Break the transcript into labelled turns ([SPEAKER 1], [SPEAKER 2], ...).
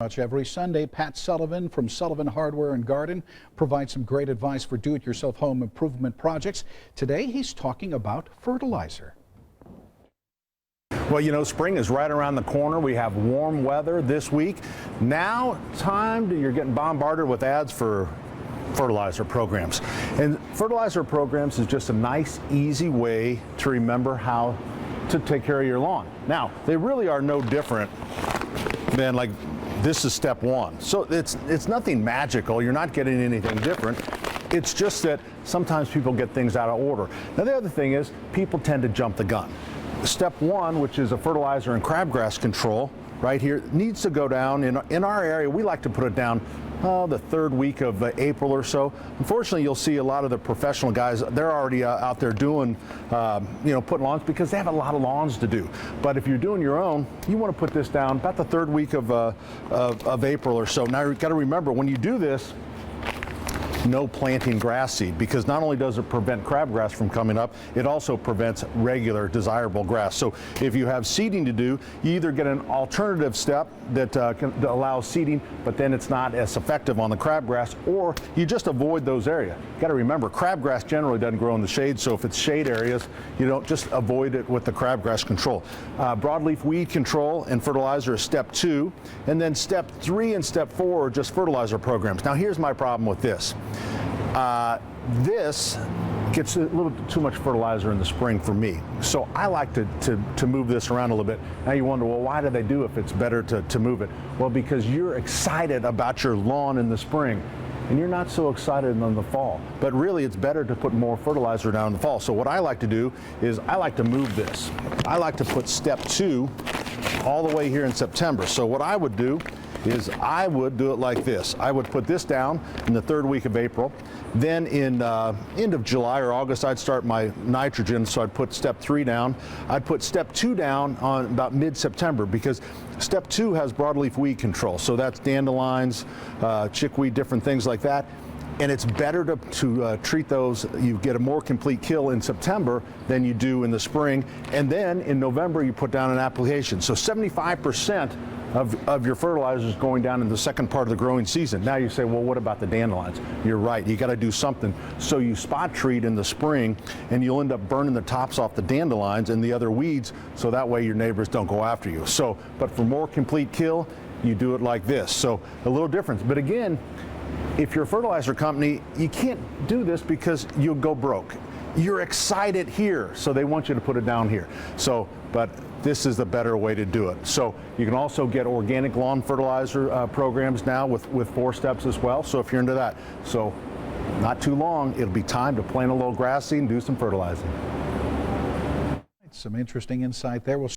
[SPEAKER 1] Much every Sunday, Pat Sullivan from Sullivan Hardware and Garden provides some great advice for do-it-yourself home improvement projects. Today, he's talking about fertilizer.
[SPEAKER 2] Well, you know, spring is right around the corner. We have warm weather this week. Now, you're getting bombarded with ads for fertilizer programs. And fertilizer programs is just a nice, easy way to remember how to take care of your lawn. Now, they really are no different than this is step one. So it's nothing magical. You're not getting anything different. It's just that sometimes people get things out of order. Now, the other thing is people tend to jump the gun. Step one, which is a fertilizer and crabgrass control right here, needs to go down. In our area, we like to put it down the third week of April or so. Unfortunately, you'll see a lot of the professional guys, they're already out there doing, putting lawns because they have a lot of lawns to do. But if you're doing your own, you want to put this down about the third week of April or so. Now, you've got to remember, when you do this, no planting grass seed, because not only does it prevent crabgrass from coming up, it also prevents regular desirable grass. So if you have seeding to do, you either get an alternative step that allows seeding, but then it's not as effective on the crabgrass, or you just avoid those areas. You got to remember, crabgrass generally doesn't grow in the shade, so if it's shade areas, you don't just avoid it with the crabgrass control. Broadleaf weed control and fertilizer is step 2, and then step 3 and step 4 are just fertilizer programs. Now, here's my problem with this. This gets a little bit too much fertilizer in the spring for me. So I like to move this around a little bit. Now you wonder, well, why do they do if it's better to move it? Well, because you're excited about your lawn in the spring and you're not so excited in the fall. But really, it's better to put more fertilizer down in the fall. So what I like to do is I like to move this. I like to put step 2 all the way here in September. So what I would do is I would do it like this. I would put this down in the third week of April. Then in end of July or August, I'd start my nitrogen, so I'd put step 3 down. I'd put step 2 down on about mid-September, because step 2 has broadleaf weed control. So that's dandelions, chickweed, different things like that. And it's better to treat those. You get a more complete kill in September than you do in the spring. And then in November, you put down an application. So 75% of your fertilizer is going down in the second part of the growing season. Now you say, well, what about the dandelions? You're right, you got to do something. So you spot treat in the spring, and you'll end up burning the tops off the dandelions and the other weeds, so that way your neighbors don't go after you. So, but for more complete kill, you do it like this. So a little difference. But again, if you're a fertilizer company, you can't do this because you'll go broke. You're excited here, so they want you to put it down here. So, but this is the better way to do it. So you can also get organic lawn fertilizer programs now with 4 steps as well. So if you're into that, so not too long, it'll be time to plant a little grass seed and do some fertilizing.
[SPEAKER 1] Some interesting insight there. We'll